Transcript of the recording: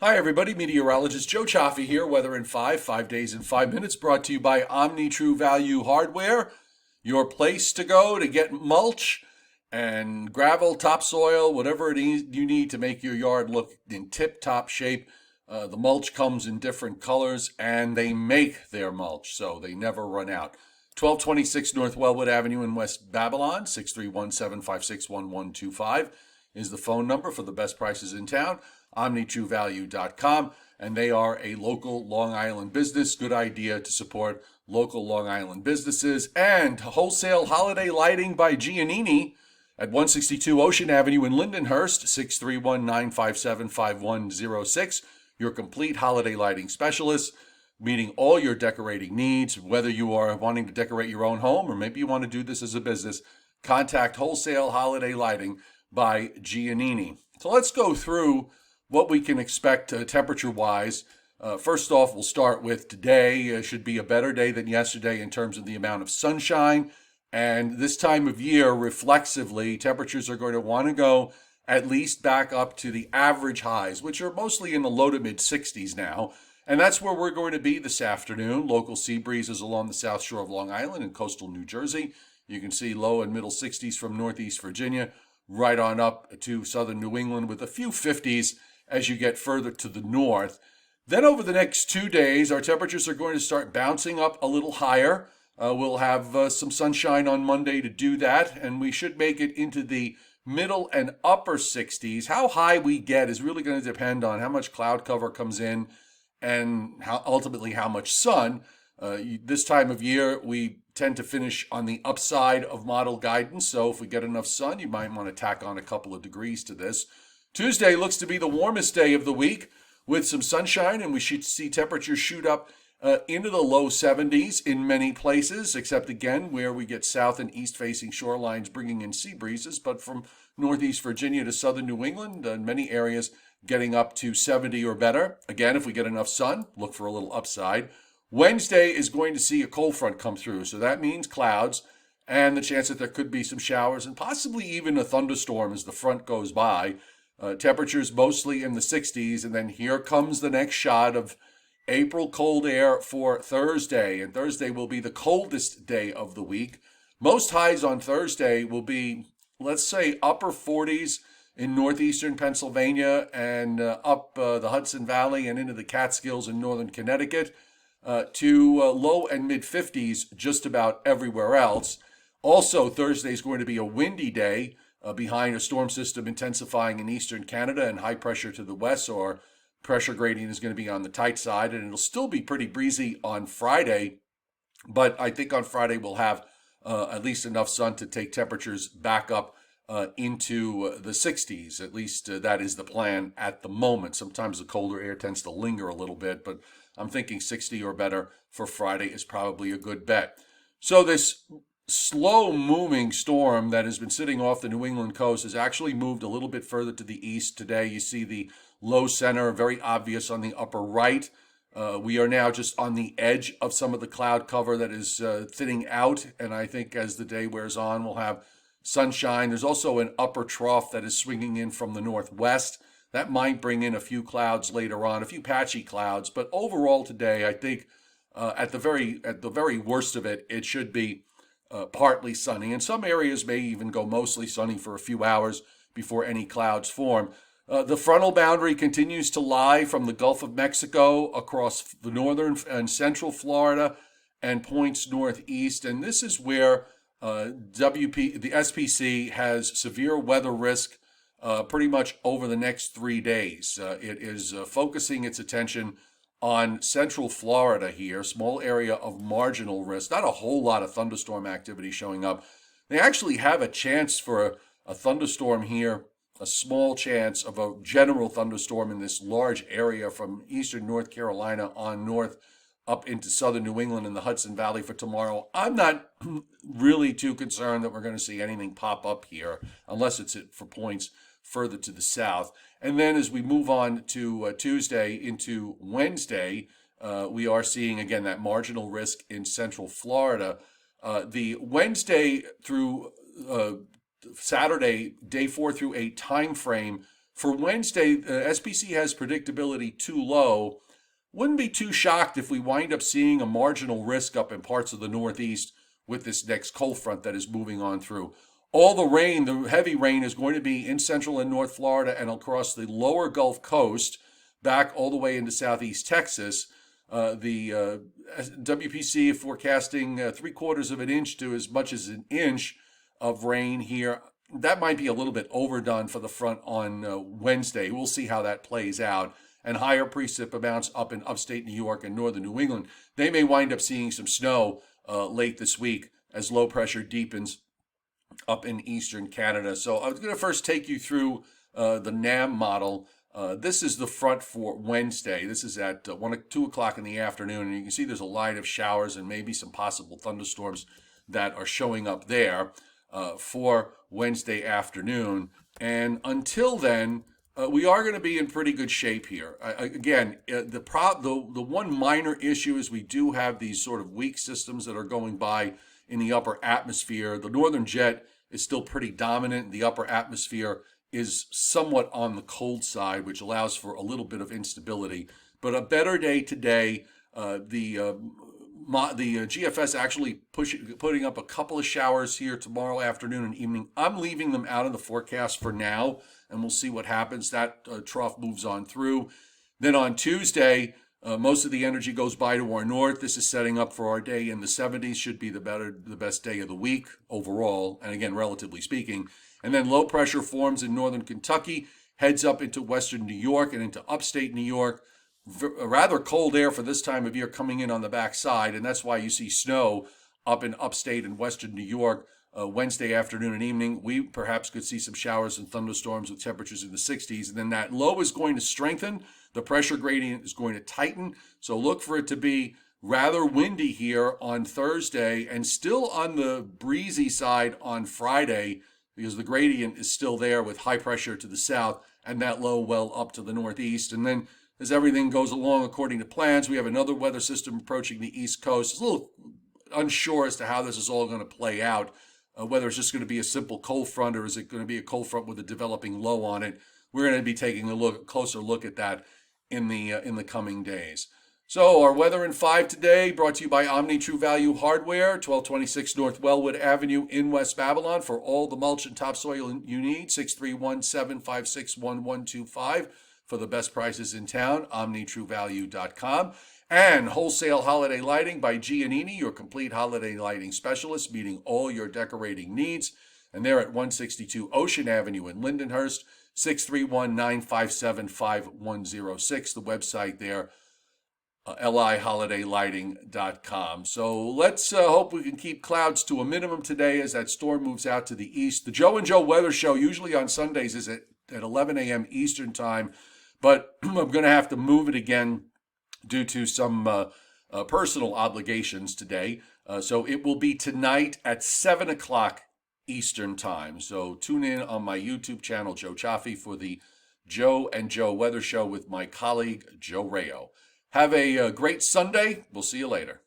Hi, everybody. Meteorologist Joe Cioffi here. Weather in 5 days in 5 minutes, brought to you by Omni True Value Hardware, your place to go to get mulch and gravel, topsoil, whatever it is you need to make your yard look in tip top shape. The mulch comes in different colors and they make their mulch, so they never run out. 1226 North Wellwood Avenue in West Babylon, 631-756-1125 is the phone number for the best prices in town. OmniTrueValue.com, and they are a local Long Island business. Good idea to support local Long Island businesses. And wholesale holiday lighting by Giannini at 162 Ocean Avenue in Lindenhurst, 631-957-5106. Your complete holiday lighting specialist, meeting all your decorating needs. Whether you are wanting to decorate your own home or maybe you want to do this as a business, contact Wholesale Holiday Lighting by Giannini. So let's go through what we can expect temperature-wise. First off, we'll start with today. Should be a better day than yesterday in terms of the amount of sunshine. And this time of year, reflexively, temperatures are going to want to go at least back up to the average highs, which are mostly in the low to mid 60s now. And that's where we're going to be this afternoon. Local sea breezes along the south shore of Long Island and coastal New Jersey. You can see low and middle 60s from northeast Virginia, right on up to southern New England with a few 50s as you get further to the north. Then over the next 2 days, our temperatures are going to start bouncing up a little higher. We'll have some sunshine on Monday to do that, and we should make it into the middle and upper 60s. How high we get is really going to depend on how much cloud cover comes in and ultimately how much sun. This time of year, we tend to finish on the upside of model guidance, so if we get enough sun, you might want to tack on a couple of degrees to this. Tuesday looks to be the warmest day of the week with some sunshine, and we should see temperatures shoot up into the low 70s in many places, except again where we get south and east facing shorelines bringing in sea breezes. But from northeast Virginia to southern New England, many areas getting up to 70 or better. Again, if we get enough sun, look for a little upside. Wednesday is going to see a cold front come through, so that means clouds and the chance that there could be some showers and possibly even a thunderstorm as the front goes by. Temperatures mostly in the 60s, and then here comes the next shot of April cold air for Thursday, and Thursday will be the coldest day of the week. Most highs on Thursday will be, let's say, upper 40s in northeastern Pennsylvania and up the Hudson Valley and into the Catskills in northern Connecticut, to low and mid 50s just about everywhere else. Also, Thursday is going to be a windy day behind a storm system intensifying in eastern Canada and high pressure to the west, or pressure gradient is going to be on the tight side, and it'll still be pretty breezy on Friday. But I think on Friday we'll have at least enough sun to take temperatures back up into the 60s. At least that is the plan at the moment. Sometimes the colder air tends to linger a little bit, but I'm thinking 60 or better for Friday is probably a good bet. So this slow moving storm that has been sitting off the New England coast has actually moved a little bit further to the east today. You see the low center very obvious on the upper right. We are now just on the edge of some of the cloud cover that is thinning out, and I think as the day wears on, we'll have sunshine. There's also an upper trough that is swinging in from the northwest. That might bring in a few clouds later on, a few patchy clouds, but overall today, I think at the very worst of it, it should be partly sunny, and some areas may even go mostly sunny for a few hours before any clouds form. The frontal boundary continues to lie from the Gulf of Mexico across the northern and central Florida and points northeast, and this is where the SPC has severe weather risk pretty much over the next 3 days. It is focusing its attention on central Florida here, small area of marginal risk, not a whole lot of thunderstorm activity showing up. They actually have a chance for a thunderstorm here, a small chance of a general thunderstorm in this large area from eastern North Carolina on north up into southern New England and the Hudson Valley for tomorrow. I'm not really too concerned that we're going to see anything pop up here, unless it's for points further to the south. And then as we move on to Tuesday into Wednesday, we are seeing again that marginal risk in central Florida. The Wednesday through Saturday, day 4 through 8 time frame For Wednesday, SPC has predictability too low. Wouldn't be too shocked if we wind up seeing a marginal risk up in parts of the Northeast with this next cold front that is moving on through. All the rain, the heavy rain, is going to be in central and north Florida and across the lower Gulf Coast, back all the way into southeast Texas. The WPC forecasting 3/4 of an inch to as much as an inch of rain here. That might be a little bit overdone for the front on Wednesday. We'll see how that plays out. And higher precip amounts up in upstate New York and northern New England. They may wind up seeing some snow late this week as low pressure deepens up in eastern Canada. So I was going to first take you through the NAM model. This is the front for Wednesday. This is at 2 o'clock in the afternoon, and you can see there's a line of showers and maybe some possible thunderstorms that are showing up there for Wednesday afternoon. And until then, we are going to be in pretty good shape here. Again, the one minor issue is we do have these sort of weak systems that are going by in the upper atmosphere. The northern jet is still pretty dominant. The upper atmosphere is somewhat on the cold side, which allows for a little bit of instability. But a better day today. The GFS actually putting up a couple of showers here tomorrow afternoon and evening. I'm leaving them out of the forecast for now, and we'll see what happens. That trough moves on through. Then on Tuesday, most of the energy goes by to our north. This is setting up for our day in the 70s. Should be the best day of the week overall, and again, relatively speaking. And then low pressure forms in northern Kentucky, heads up into western New York and into upstate New York. Rather cold air for this time of year coming in on the backside, and that's why you see snow up in upstate and western New York Wednesday afternoon and evening. We perhaps could see some showers and thunderstorms with temperatures in the 60s, and then that low is going to strengthen. The pressure gradient is going to tighten, so look for it to be rather windy here on Thursday and still on the breezy side on Friday, because the gradient is still there with high pressure to the south and that low well up to the northeast. And then as everything goes along according to plans, we have another weather system approaching the East Coast. It's a little unsure as to how this is all going to play out, whether it's just going to be a simple cold front or is it going to be a cold front with a developing low on it. We're going to be taking a closer look at that in the coming days. So our weather in 5 today, brought to you by Omni True Value Hardware, 1226 North Wellwood Avenue in West Babylon. For all the mulch and topsoil you need, 631-756-1125 for the best prices in town, omnitruevalue.com. And Wholesale Holiday Lighting by Giannini, your complete holiday lighting specialist, meeting all your decorating needs. And they're at 162 Ocean Avenue in Lindenhurst, 631-957-5106. The website there, liholidaylighting.com. So let's hope we can keep clouds to a minimum today as that storm moves out to the east. The Joe and Joe Weather Show, usually on Sundays, is at 11 a.m. Eastern Time, but I'm going to have to move it again due to some personal obligations today. So it will be tonight at 7 o'clock Eastern Time. So tune in on my YouTube channel, Joe Cioffi, for the Joe and Joe Weather Show with my colleague, Joe Rayo. Have a great Sunday. We'll see you later.